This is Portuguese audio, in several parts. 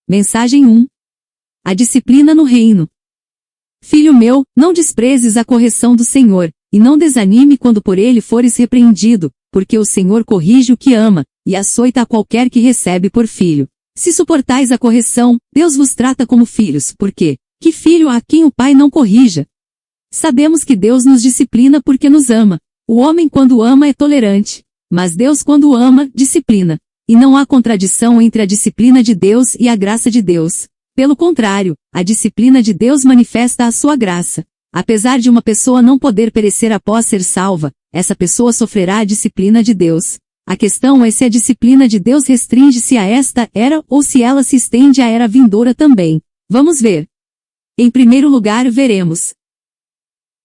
Mensagem 1. A disciplina no reino. Filho meu, não desprezes a correção do Senhor, e não desanime quando por ele fores repreendido, porque o Senhor corrige o que ama, e açoita a qualquer que recebe por filho. Se suportais a correção, Deus vos trata como filhos, porque, que filho há quem o pai não corrija? Sabemos que Deus nos disciplina porque nos ama. O homem quando ama é tolerante, mas Deus quando ama, disciplina. E não há contradição entre a disciplina de Deus e a graça de Deus. Pelo contrário, a disciplina de Deus manifesta a sua graça. Apesar de uma pessoa não poder perecer após ser salva, essa pessoa sofrerá a disciplina de Deus. A questão é se a disciplina de Deus restringe-se a esta era ou se ela se estende à era vindoura também. Vamos ver. Em primeiro lugar, veremos.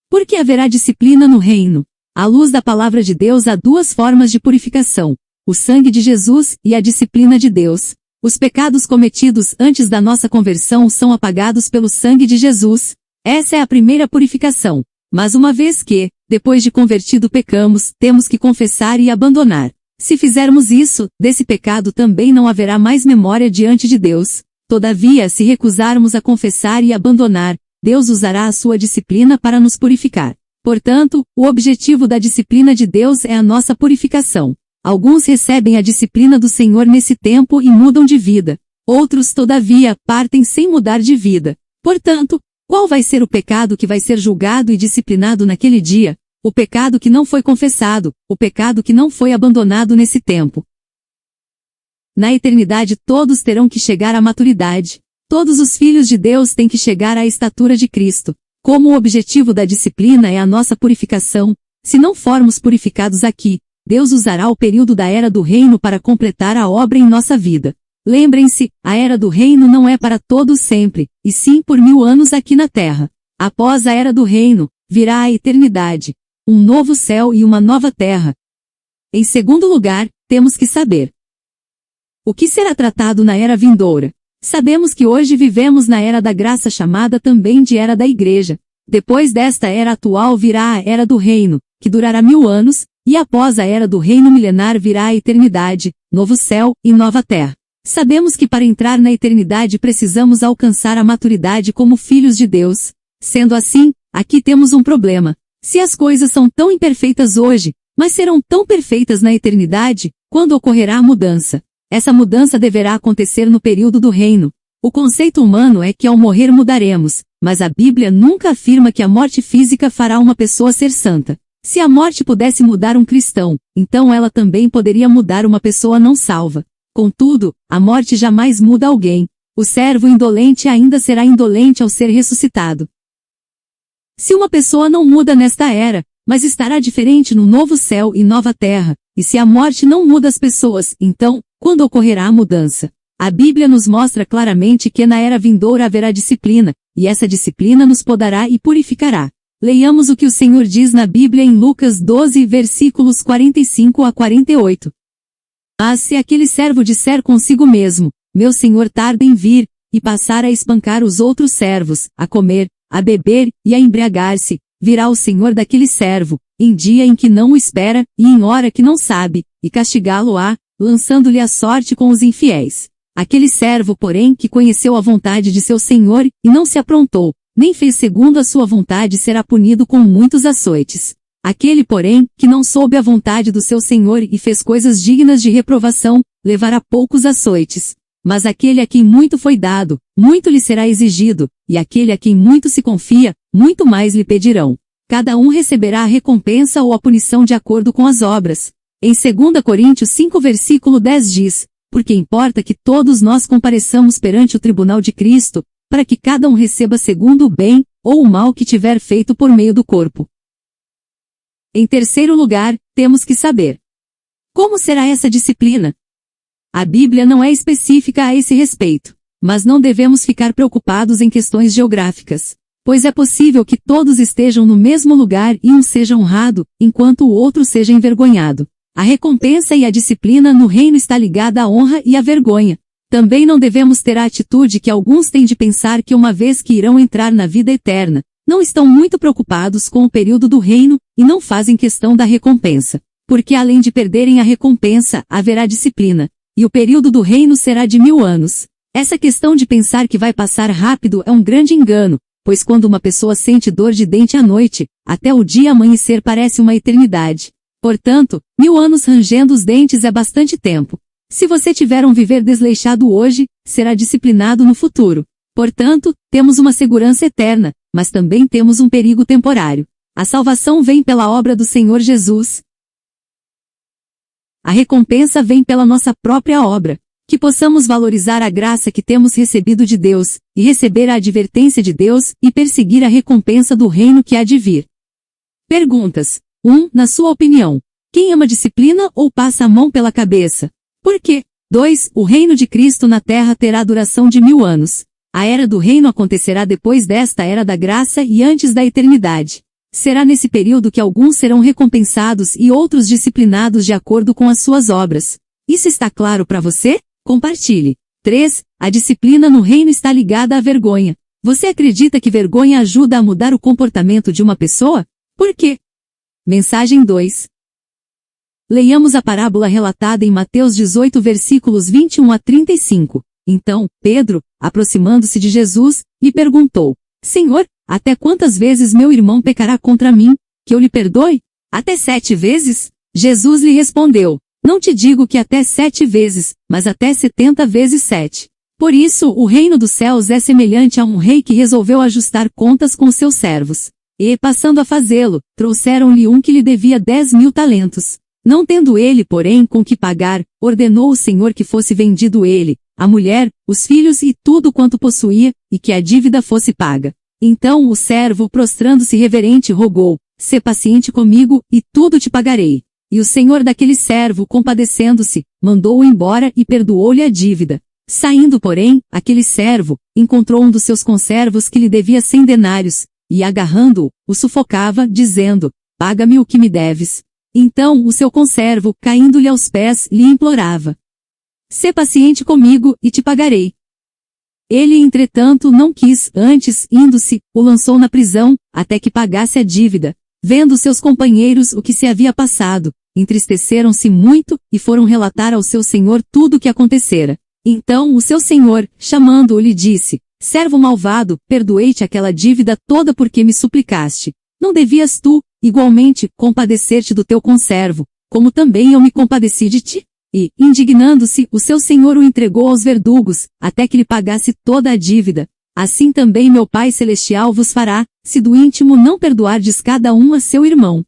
Por que haverá disciplina no reino? À luz da palavra de Deus há duas formas de purificação: o sangue de Jesus e a disciplina de Deus. Os pecados cometidos antes da nossa conversão são apagados pelo sangue de Jesus. Essa é a primeira purificação. Mas uma vez que, depois de convertido pecamos, temos que confessar e abandonar. Se fizermos isso, desse pecado também não haverá mais memória diante de Deus. Todavia, se recusarmos a confessar e abandonar, Deus usará a sua disciplina para nos purificar. Portanto, o objetivo da disciplina de Deus é a nossa purificação. Alguns recebem a disciplina do Senhor nesse tempo e mudam de vida. Outros, todavia, partem sem mudar de vida. Portanto, qual vai ser o pecado que vai ser julgado e disciplinado naquele dia? O pecado que não foi confessado, o pecado que não foi abandonado nesse tempo. Na eternidade todos terão que chegar à maturidade. Todos os filhos de Deus têm que chegar à estatura de Cristo. Como o objetivo da disciplina é a nossa purificação, se não formos purificados aqui, Deus usará o período da era do reino para completar a obra em nossa vida. Lembrem-se, a era do reino não é para todos sempre, e sim por 1000 anos aqui na terra. Após a era do reino, virá a eternidade, um novo céu e uma nova terra. Em segundo lugar, temos que saber o que será tratado na era vindoura. Sabemos que hoje vivemos na era da graça, chamada também de era da igreja. Depois desta era atual virá a era do reino, que durará 1000 anos, e após a era do reino milenar virá a eternidade, novo céu e nova terra. Sabemos que para entrar na eternidade precisamos alcançar a maturidade como filhos de Deus. Sendo assim, aqui temos um problema. Se as coisas são tão imperfeitas hoje, mas serão tão perfeitas na eternidade, quando ocorrerá a mudança? Essa mudança deverá acontecer no período do reino. O conceito humano é que ao morrer mudaremos, mas a Bíblia nunca afirma que a morte física fará uma pessoa ser santa. Se a morte pudesse mudar um cristão, então ela também poderia mudar uma pessoa não salva. Contudo, a morte jamais muda alguém. O servo indolente ainda será indolente ao ser ressuscitado. Se uma pessoa não muda nesta era, mas estará diferente no novo céu e nova terra, e se a morte não muda as pessoas, então, quando ocorrerá a mudança? A Bíblia nos mostra claramente que na era vindoura haverá disciplina, e essa disciplina nos podará e purificará. Leiamos o que o Senhor diz na Bíblia em Lucas 12, versículos 45 a 48. Mas se aquele servo disser consigo mesmo, meu senhor tarda em vir, e passar a espancar os outros servos, a comer, a beber e a embriagar-se, virá o senhor daquele servo, em dia em que não o espera, e em hora que não sabe, e castigá-lo-á, lançando-lhe a sorte com os infiéis. Aquele servo, porém, que conheceu a vontade de seu senhor, e não se aprontou, nem fez segundo a sua vontade, será punido com muitos açoites. Aquele, porém, que não soube a vontade do seu senhor e fez coisas dignas de reprovação, levará poucos açoites. Mas aquele a quem muito foi dado, muito lhe será exigido, e aquele a quem muito se confia, muito mais lhe pedirão. Cada um receberá a recompensa ou a punição de acordo com as obras. Em 2 Coríntios 5 versículo 10 diz, porque importa que todos nós compareçamos perante o tribunal de Cristo, para que cada um receba segundo o bem, ou o mal que tiver feito por meio do corpo. Em terceiro lugar, temos que saber como será essa disciplina. A Bíblia não é específica a esse respeito, mas não devemos ficar preocupados em questões geográficas, pois é possível que todos estejam no mesmo lugar e um seja honrado, enquanto o outro seja envergonhado. A recompensa e a disciplina no reino está ligada à honra e à vergonha. Também não devemos ter a atitude que alguns têm de pensar que uma vez que irão entrar na vida eterna, não estão muito preocupados com o período do reino, e não fazem questão da recompensa. Porque além de perderem a recompensa, haverá disciplina, e o período do reino será de 1000 anos. Essa questão de pensar que vai passar rápido é um grande engano, pois quando uma pessoa sente dor de dente à noite, até o dia amanhecer parece uma eternidade. Portanto, 1000 anos rangendo os dentes é bastante tempo. Se você tiver um viver desleixado hoje, será disciplinado no futuro. Portanto, temos uma segurança eterna, mas também temos um perigo temporário. A salvação vem pela obra do Senhor Jesus. A recompensa vem pela nossa própria obra. Que possamos valorizar a graça que temos recebido de Deus, e receber a advertência de Deus, e perseguir a recompensa do reino que há de vir. Perguntas. 1. Na sua opinião, quem ama disciplina ou passa a mão pela cabeça? Por quê? 2. O reino de Cristo na terra terá duração de 1000 anos. A era do reino acontecerá depois desta era da graça e antes da eternidade. Será nesse período que alguns serão recompensados e outros disciplinados de acordo com as suas obras. Isso está claro para você? Compartilhe. 3. A disciplina no reino está ligada à vergonha. Você acredita que vergonha ajuda a mudar o comportamento de uma pessoa? Por quê? Mensagem 2. Leiamos a parábola relatada em Mateus 18 versículos 21 a 35. Então, Pedro, aproximando-se de Jesus, lhe perguntou: Senhor, até quantas vezes meu irmão pecará contra mim, que eu lhe perdoe? Até 7 vezes? Jesus lhe respondeu: Não te digo que até 7 vezes, mas até 70 vezes 7. Por isso, o reino dos céus é semelhante a um rei que resolveu ajustar contas com seus servos. E, passando a fazê-lo, trouxeram-lhe um que lhe devia 10.000 talentos. Não tendo ele, porém, com que pagar, ordenou o Senhor que fosse vendido ele, a mulher, os filhos e tudo quanto possuía, e que a dívida fosse paga. Então o servo, prostrando-se reverente, rogou: Sê paciente comigo, e tudo te pagarei. E o senhor daquele servo, compadecendo-se, mandou-o embora e perdoou-lhe a dívida. Saindo, porém, aquele servo, encontrou um dos seus conservos que lhe devia 100 denários, e agarrando-o, o sufocava, dizendo: Paga-me o que me deves. Então o seu conservo, caindo-lhe aos pés, lhe implorava: Sê paciente comigo, e te pagarei. Ele, entretanto, não quis, antes, indo-se, o lançou na prisão, até que pagasse a dívida. Vendo seus companheiros o que se havia passado, entristeceram-se muito, e foram relatar ao seu senhor tudo o que acontecera. Então o seu senhor, chamando-o, lhe disse: Servo malvado, perdoei-te aquela dívida toda porque me suplicaste. Não devias tu, igualmente, compadecer-te do teu conservo, como também eu me compadeci de ti? E, indignando-se, o seu senhor o entregou aos verdugos, até que lhe pagasse toda a dívida. Assim também meu Pai Celestial vos fará, se do íntimo não perdoardes cada um a seu irmão.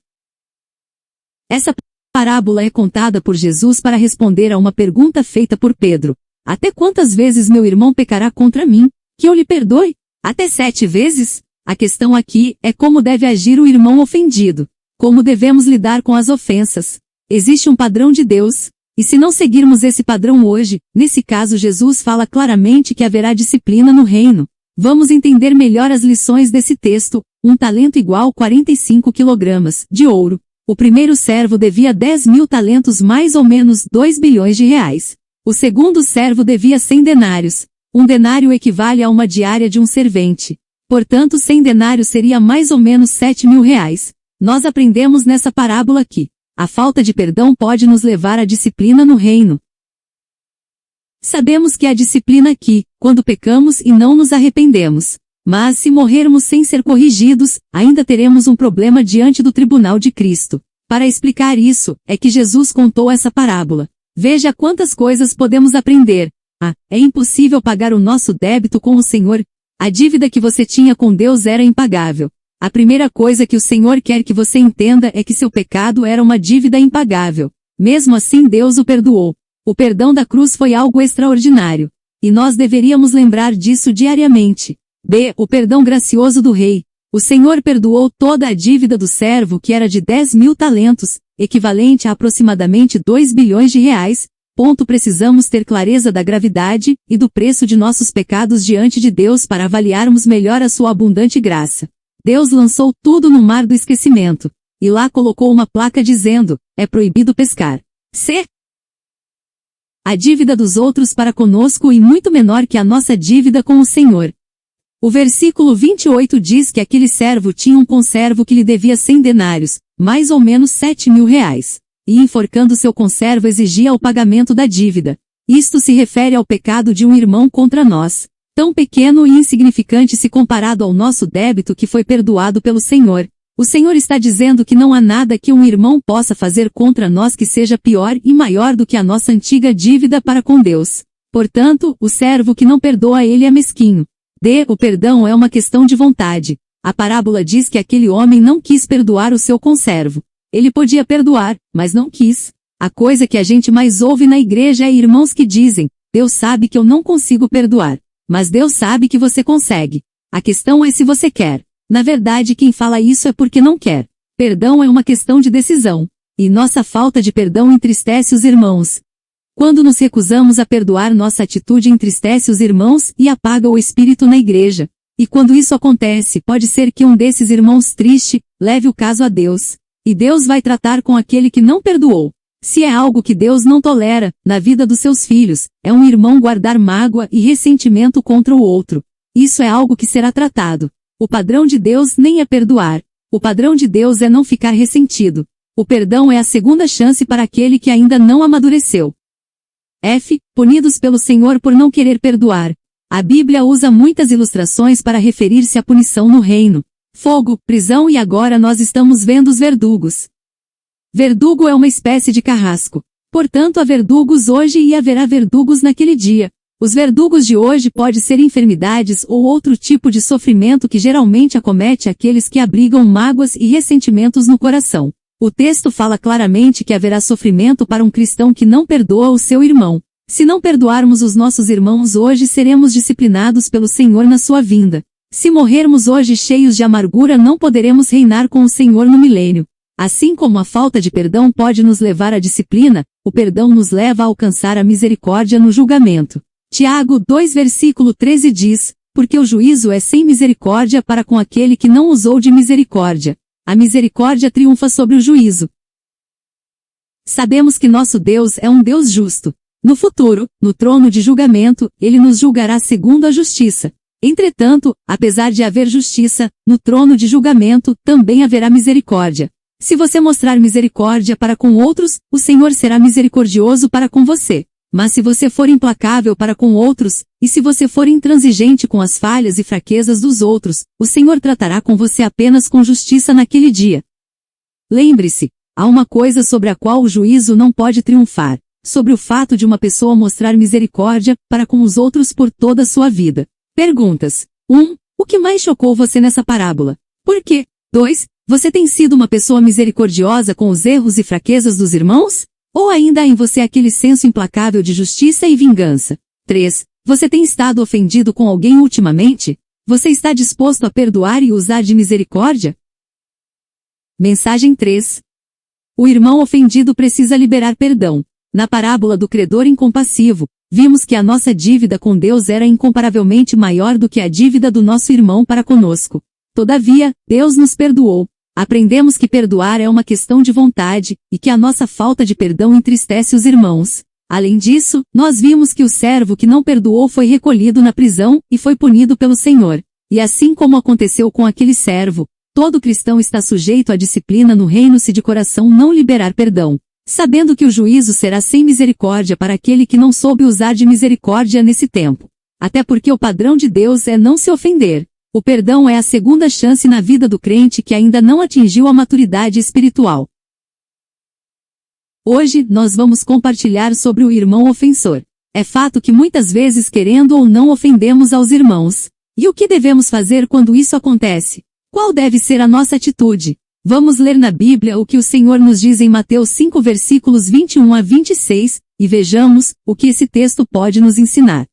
Essa parábola é contada por Jesus para responder a uma pergunta feita por Pedro: Até quantas vezes meu irmão pecará contra mim, que eu lhe perdoe? Até 7 vezes? A questão aqui é como deve agir o irmão ofendido. Como devemos lidar com as ofensas. Existe um padrão de Deus. E se não seguirmos esse padrão hoje, nesse caso Jesus fala claramente que haverá disciplina no reino. Vamos entender melhor as lições desse texto. Um talento igual 45 quilogramas de ouro. O primeiro servo devia 10.000 talentos, mais ou menos 2 bilhões de reais. O segundo servo devia 100 denários. Um denário equivale a uma diária de um servente. Portanto, 100 denários seria mais ou menos 7.000 reais. Nós aprendemos nessa parábola que a falta de perdão pode nos levar à disciplina no reino. Sabemos que há disciplina aqui, quando pecamos e não nos arrependemos. Mas se morrermos sem ser corrigidos, ainda teremos um problema diante do tribunal de Cristo. Para explicar isso, é que Jesus contou essa parábola. Veja quantas coisas podemos aprender. É impossível pagar o nosso débito com o Senhor. A dívida que você tinha com Deus era impagável. A primeira coisa que o Senhor quer que você entenda é que seu pecado era uma dívida impagável. Mesmo assim Deus o perdoou. O perdão da cruz foi algo extraordinário. E nós deveríamos lembrar disso diariamente. B. O perdão gracioso do rei. O Senhor perdoou toda a dívida do servo, que era de 10.000 talentos, equivalente a aproximadamente 2 bilhões de reais. Precisamos ter clareza da gravidade e do preço de nossos pecados diante de Deus para avaliarmos melhor a sua abundante graça. Deus lançou tudo no mar do esquecimento. E lá colocou uma placa dizendo: é proibido pescar. C. A dívida dos outros para conosco e muito menor que a nossa dívida com o Senhor. O versículo 28 diz que aquele servo tinha um conservo que lhe devia 100 denários, mais ou menos 7.000 reais. E enforcando seu conservo exigia o pagamento da dívida. Isto se refere ao pecado de um irmão contra nós, tão pequeno e insignificante se comparado ao nosso débito que foi perdoado pelo Senhor. O Senhor está dizendo que não há nada que um irmão possa fazer contra nós que seja pior e maior do que a nossa antiga dívida para com Deus. Portanto, o servo que não perdoa ele é mesquinho. O perdão é uma questão de vontade. A parábola diz que aquele homem não quis perdoar o seu conservo. Ele podia perdoar, mas não quis. A coisa que a gente mais ouve na igreja é irmãos que dizem: Deus sabe que eu não consigo perdoar. Mas Deus sabe que você consegue. A questão é se você quer. Na verdade, quem fala isso é porque não quer. Perdão é uma questão de decisão. E nossa falta de perdão entristece os irmãos. Quando nos recusamos a perdoar, nossa atitude entristece os irmãos e apaga o espírito na igreja. E quando isso acontece, pode ser que um desses irmãos triste leve o caso a Deus. E Deus vai tratar com aquele que não perdoou. Se é algo que Deus não tolera, na vida dos seus filhos, é um irmão guardar mágoa e ressentimento contra o outro. Isso é algo que será tratado. O padrão de Deus nem é perdoar. O padrão de Deus é não ficar ressentido. O perdão é a segunda chance para aquele que ainda não amadureceu. Punidos pelo Senhor por não querer perdoar. A Bíblia usa muitas ilustrações para referir-se à punição no reino. Fogo, prisão e agora nós estamos vendo os verdugos. Verdugo é uma espécie de carrasco. Portanto, há verdugos hoje e haverá verdugos naquele dia. Os verdugos de hoje podem ser enfermidades ou outro tipo de sofrimento que geralmente acomete aqueles que abrigam mágoas e ressentimentos no coração. O texto fala claramente que haverá sofrimento para um cristão que não perdoa o seu irmão. Se não perdoarmos os nossos irmãos hoje, seremos disciplinados pelo Senhor na sua vinda. Se morrermos hoje cheios de amargura, não poderemos reinar com o Senhor no milênio. Assim como a falta de perdão pode nos levar à disciplina, o perdão nos leva a alcançar a misericórdia no julgamento. Tiago 2 versículo 13 diz: porque o juízo é sem misericórdia para com aquele que não usou de misericórdia. A misericórdia triunfa sobre o juízo. Sabemos que nosso Deus é um Deus justo. No futuro, no trono de julgamento, ele nos julgará segundo a justiça. Entretanto, apesar de haver justiça, no trono de julgamento também haverá misericórdia. Se você mostrar misericórdia para com outros, o Senhor será misericordioso para com você. Mas se você for implacável para com outros, e se você for intransigente com as falhas e fraquezas dos outros, o Senhor tratará com você apenas com justiça naquele dia. Lembre-se, há uma coisa sobre a qual o juízo não pode triunfar, sobre o fato de uma pessoa mostrar misericórdia para com os outros por toda a sua vida. Perguntas. 1. O que mais chocou você nessa parábola? Por quê? 2. Você tem sido uma pessoa misericordiosa com os erros e fraquezas dos irmãos? Ou ainda há em você aquele senso implacável de justiça e vingança? 3. Você tem estado ofendido com alguém ultimamente? Você está disposto a perdoar e usar de misericórdia? Mensagem 3. O irmão ofendido precisa liberar perdão. Na parábola do credor incompassivo, vimos que a nossa dívida com Deus era incomparavelmente maior do que a dívida do nosso irmão para conosco. Todavia, Deus nos perdoou. Aprendemos que perdoar é uma questão de vontade, e que a nossa falta de perdão entristece os irmãos. Além disso, nós vimos que o servo que não perdoou foi recolhido na prisão e foi punido pelo Senhor. E assim como aconteceu com aquele servo, todo cristão está sujeito à disciplina no reino se de coração não liberar perdão, sabendo que o juízo será sem misericórdia para aquele que não soube usar de misericórdia nesse tempo. Até porque o padrão de Deus é não se ofender. O perdão é a segunda chance na vida do crente que ainda não atingiu a maturidade espiritual. Hoje, nós vamos compartilhar sobre o irmão ofensor. É fato que muitas vezes, querendo ou não, ofendemos aos irmãos. E o que devemos fazer quando isso acontece? Qual deve ser a nossa atitude? Vamos ler na Bíblia o que o Senhor nos diz em Mateus 5 versículos 21 a 26, e vejamos o que esse texto pode nos ensinar.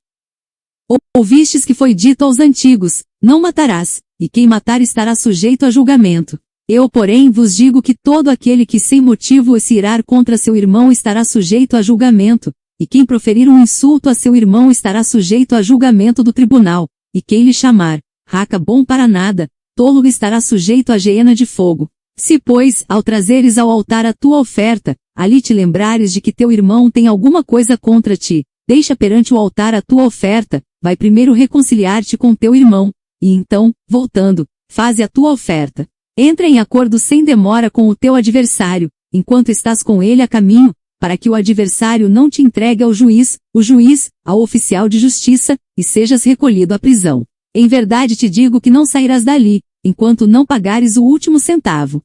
Ouvistes que foi dito aos antigos: não matarás, e quem matar estará sujeito a julgamento. Eu, porém, vos digo que todo aquele que sem motivo se irar contra seu irmão estará sujeito a julgamento, e quem proferir um insulto a seu irmão estará sujeito a julgamento do tribunal, e quem lhe chamar raca bom para nada, tolo estará sujeito a geena de fogo. Se, pois, ao trazeres ao altar a tua oferta, ali te lembrares de que teu irmão tem alguma coisa contra ti, deixa perante o altar a tua oferta, vai primeiro reconciliar-te com teu irmão, e então, voltando, faze a tua oferta. Entra em acordo sem demora com o teu adversário, enquanto estás com ele a caminho, para que o adversário não te entregue ao juiz, o juiz, ao oficial de justiça, e sejas recolhido à prisão. Em verdade te digo que não sairás dali, enquanto não pagares o último centavo.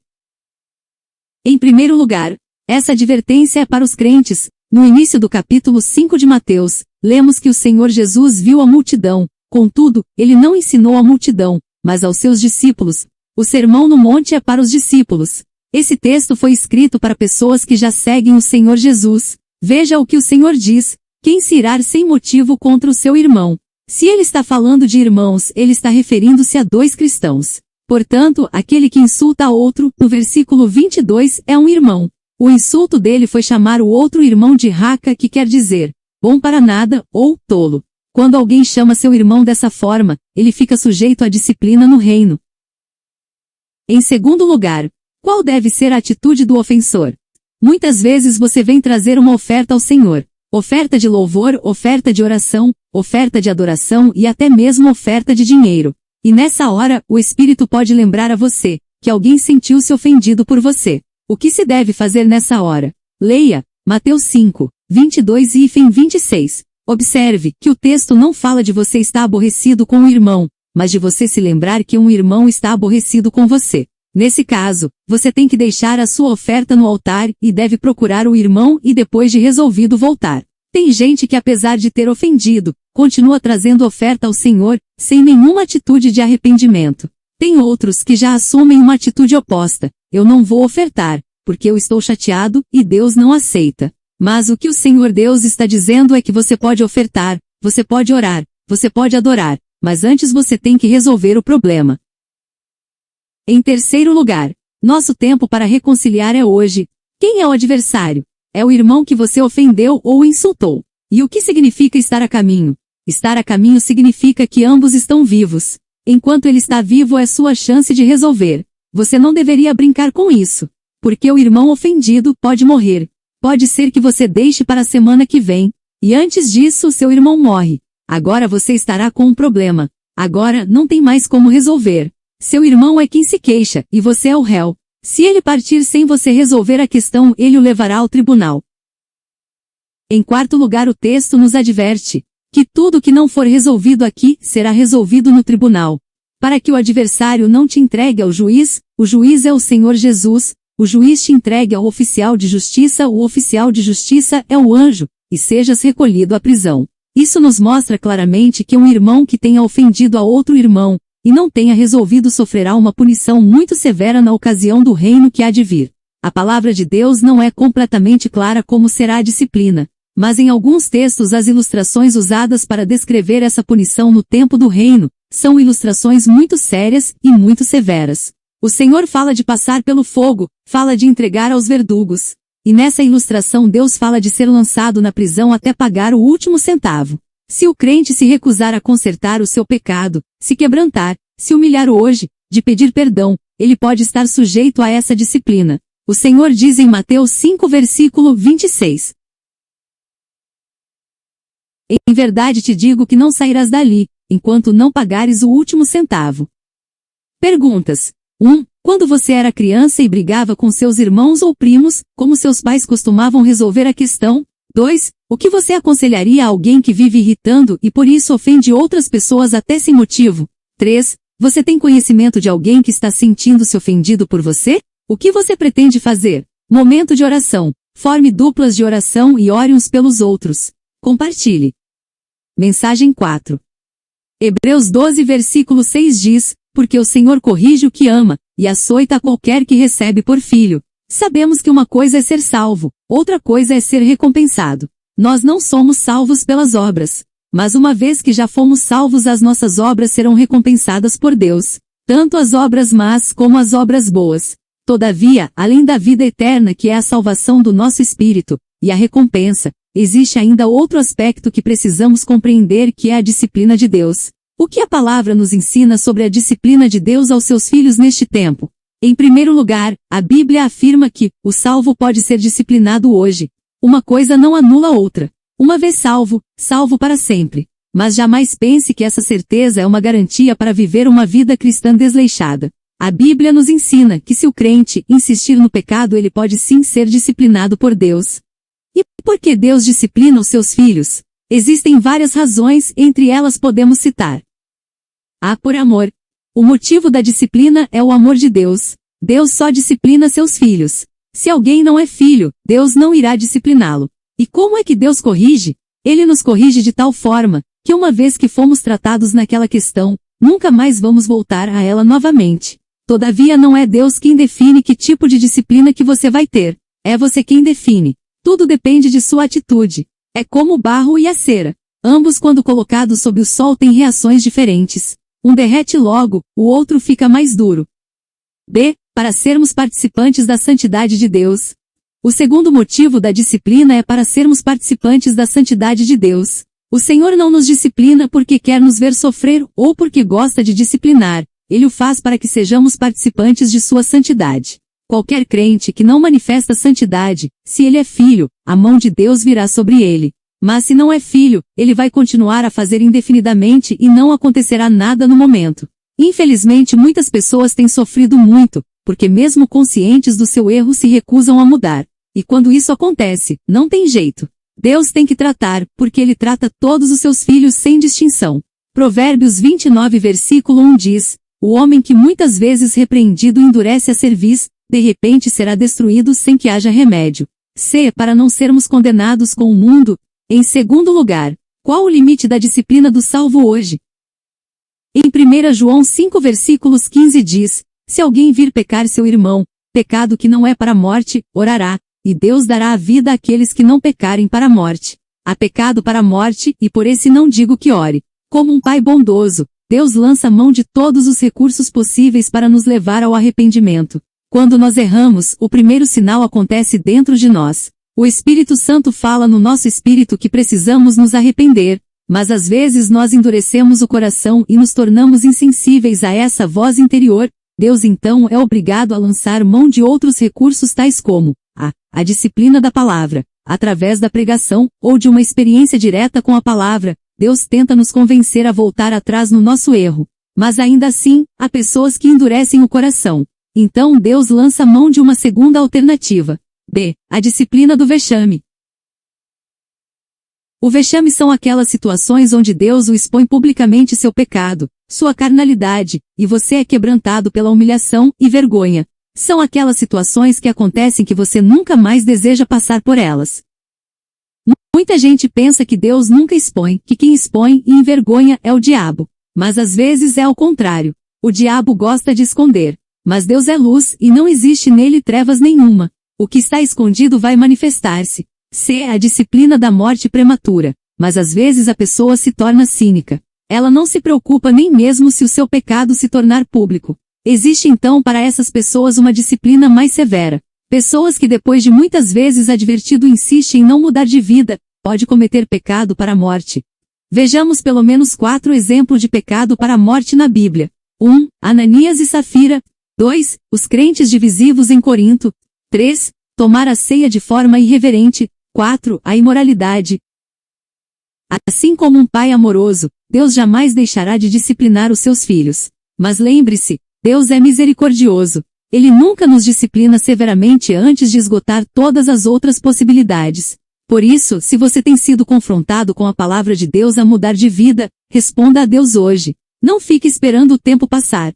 Em primeiro lugar, essa advertência é para os crentes. No início do capítulo 5 de Mateus, lemos que o Senhor Jesus viu a multidão, contudo, ele não ensinou a multidão, mas aos seus discípulos. O Sermão no Monte é para os discípulos. Esse texto foi escrito para pessoas que já seguem o Senhor Jesus. Veja o que o Senhor diz: quem se irá sem motivo contra o seu irmão? Se ele está falando de irmãos, ele está referindo-se a dois cristãos. Portanto, aquele que insulta a outro, no versículo 22, é um irmão. O insulto dele foi chamar o outro irmão de raca, que quer dizer, bom para nada, ou tolo. Quando alguém chama seu irmão dessa forma, ele fica sujeito à disciplina no reino. Em segundo lugar, qual deve ser a atitude do ofensor? Muitas vezes você vem trazer uma oferta ao Senhor. Oferta de louvor, oferta de oração, oferta de adoração e até mesmo oferta de dinheiro. E nessa hora, o Espírito pode lembrar a você, que alguém sentiu-se ofendido por você. O que se deve fazer nessa hora? Leia, Mateus 5, 22 e 26. Observe, que o texto não fala de você estar aborrecido com o irmão, mas de você se lembrar que um irmão está aborrecido com você. Nesse caso, você tem que deixar a sua oferta no altar e deve procurar o irmão e depois de resolvido voltar. Tem gente que apesar de ter ofendido, continua trazendo oferta ao Senhor, sem nenhuma atitude de arrependimento. Tem outros que já assumem uma atitude oposta: eu não vou ofertar, porque eu estou chateado e Deus não aceita. Mas o que o Senhor Deus está dizendo é que você pode ofertar, você pode orar, você pode adorar, mas antes você tem que resolver o problema. Em terceiro lugar, nosso tempo para reconciliar é hoje. Quem é o adversário? É o irmão que você ofendeu ou insultou. E o que significa estar a caminho? Estar a caminho significa que ambos estão vivos. Enquanto ele está vivo é sua chance de resolver. Você não deveria brincar com isso. Porque o irmão ofendido pode morrer. Pode ser que você deixe para a semana que vem. E antes disso seu irmão morre. Agora você estará com um problema. Agora não tem mais como resolver. Seu irmão é quem se queixa, e você é o réu. Se ele partir sem você resolver a questão, ele o levará ao tribunal. Em quarto lugar, o texto nos adverte que tudo que não for resolvido aqui, será resolvido no tribunal. Para que o adversário não te entregue ao juiz, o juiz é o Senhor Jesus, o juiz te entregue ao oficial de justiça, o oficial de justiça é o anjo, e sejas recolhido à prisão. Isso nos mostra claramente que um irmão que tenha ofendido a outro irmão, e não tenha resolvido sofrerá uma punição muito severa na ocasião do reino que há de vir. A palavra de Deus não é completamente clara como será a disciplina, mas em alguns textos as ilustrações usadas para descrever essa punição no tempo do reino, são ilustrações muito sérias e muito severas. O Senhor fala de passar pelo fogo, fala de entregar aos verdugos. E nessa ilustração Deus fala de ser lançado na prisão até pagar o último centavo. Se o crente se recusar a consertar o seu pecado, se quebrantar, se humilhar hoje, de pedir perdão, ele pode estar sujeito a essa disciplina. O Senhor diz em Mateus 5 versículo 26. Em verdade te digo que não sairás dali, enquanto não pagares o último centavo. Perguntas. 1. Quando você era criança e brigava com seus irmãos ou primos, como seus pais costumavam resolver a questão? 2. O que você aconselharia a alguém que vive irritando e por isso ofende outras pessoas até sem motivo? 3. Você tem conhecimento de alguém que está sentindo-se ofendido por você? O que você pretende fazer? Momento de oração. Forme duplas de oração e ore uns pelos outros. Compartilhe. Mensagem 4. Hebreus 12 versículo 6 diz, porque o Senhor corrige o que ama, e açoita a qualquer que recebe por filho. Sabemos que uma coisa é ser salvo, outra coisa é ser recompensado. Nós não somos salvos pelas obras. Mas uma vez que já fomos salvos, as nossas obras serão recompensadas por Deus. Tanto as obras más como as obras boas. Todavia, além da vida eterna que é a salvação do nosso espírito, e a recompensa, existe ainda outro aspecto que precisamos compreender, que é a disciplina de Deus. O que a palavra nos ensina sobre a disciplina de Deus aos seus filhos neste tempo? Em primeiro lugar, a Bíblia afirma que o salvo pode ser disciplinado hoje. Uma coisa não anula a outra. Uma vez salvo, salvo para sempre. Mas jamais pense que essa certeza é uma garantia para viver uma vida cristã desleixada. A Bíblia nos ensina que se o crente insistir no pecado, ele pode sim ser disciplinado por Deus. E por que Deus disciplina os seus filhos? Existem várias razões, entre elas podemos citar: A. Por amor. O motivo da disciplina é o amor de Deus. Deus só disciplina seus filhos. Se alguém não é filho, Deus não irá discipliná-lo. E como é que Deus corrige? Ele nos corrige de tal forma, que uma vez que fomos tratados naquela questão, nunca mais vamos voltar a ela novamente. Todavia não é Deus quem define que tipo de disciplina que você vai ter. É você quem define. Tudo depende de sua atitude. É como o barro e a cera. Ambos, quando colocados sob o sol, têm reações diferentes. Um derrete logo, o outro fica mais duro. B. Para sermos participantes da santidade de Deus. O segundo motivo da disciplina é para sermos participantes da santidade de Deus. O Senhor não nos disciplina porque quer nos ver sofrer ou porque gosta de disciplinar. Ele o faz para que sejamos participantes de sua santidade. Qualquer crente que não manifesta santidade, se ele é filho, a mão de Deus virá sobre ele. Mas se não é filho, ele vai continuar a fazer indefinidamente e não acontecerá nada no momento. Infelizmente muitas pessoas têm sofrido muito, porque mesmo conscientes do seu erro se recusam a mudar. E quando isso acontece, não tem jeito. Deus tem que tratar, porque Ele trata todos os seus filhos sem distinção. Provérbios 29 versículo 1 diz: O homem que muitas vezes repreendido endurece a cerviz, de repente será destruído sem que haja remédio. C. Para não sermos condenados com o mundo. Em segundo lugar, qual o limite da disciplina do salvo hoje? Em 1 João 5 versículos 15 diz: Se alguém vir pecar seu irmão, pecado que não é para a morte, orará, e Deus dará a vida àqueles que não pecarem para a morte. Há pecado para a morte, e por esse não digo que ore. Como um pai bondoso, Deus lança mão de todos os recursos possíveis para nos levar ao arrependimento. Quando nós erramos, o primeiro sinal acontece dentro de nós. O Espírito Santo fala no nosso espírito que precisamos nos arrepender, mas às vezes nós endurecemos o coração e nos tornamos insensíveis a essa voz interior. Deus então é obrigado a lançar mão de outros recursos tais como a disciplina da palavra, através da pregação, ou de uma experiência direta com a palavra. Deus tenta nos convencer a voltar atrás no nosso erro. Mas ainda assim, há pessoas que endurecem o coração. Então Deus lança mão de uma segunda alternativa. B. A disciplina do vexame. O vexame são aquelas situações onde Deus o expõe publicamente seu pecado, sua carnalidade, e você é quebrantado pela humilhação e vergonha. São aquelas situações que acontecem que você nunca mais deseja passar por elas. Muita gente pensa que Deus nunca expõe, que quem expõe e envergonha é o diabo. Mas às vezes é ao contrário. O diabo gosta de esconder. Mas Deus é luz e não existe nele trevas nenhuma. O que está escondido vai manifestar-se. C. A disciplina da morte prematura. Mas às vezes a pessoa se torna cínica. Ela não se preocupa nem mesmo se o seu pecado se tornar público. Existe então para essas pessoas uma disciplina mais severa. Pessoas que depois de muitas vezes advertido insistem em não mudar de vida, pode cometer pecado para a morte. Vejamos pelo menos 4 exemplos de pecado para a morte na Bíblia. 1. Ananias e Safira. 2. Os crentes divisivos em Corinto. 3. Tomar a ceia de forma irreverente. 4. A imoralidade. Assim como um pai amoroso, Deus jamais deixará de disciplinar os seus filhos. Mas lembre-se, Deus é misericordioso. Ele nunca nos disciplina severamente antes de esgotar todas as outras possibilidades. Por isso, se você tem sido confrontado com a palavra de Deus a mudar de vida, responda a Deus hoje. Não fique esperando o tempo passar.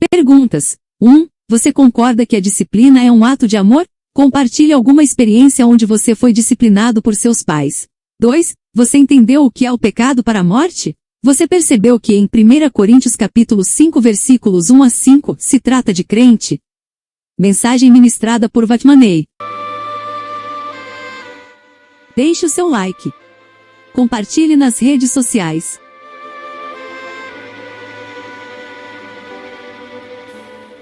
Perguntas. 1. Você concorda que a disciplina é um ato de amor? Compartilhe alguma experiência onde você foi disciplinado por seus pais. 2. Você entendeu o que é o pecado para a morte? Você percebeu que em 1 Coríntios capítulo 5 versículos 1 a 5 se trata de crente? Mensagem ministrada por Vatmanei. Deixe o seu like. Compartilhe nas redes sociais.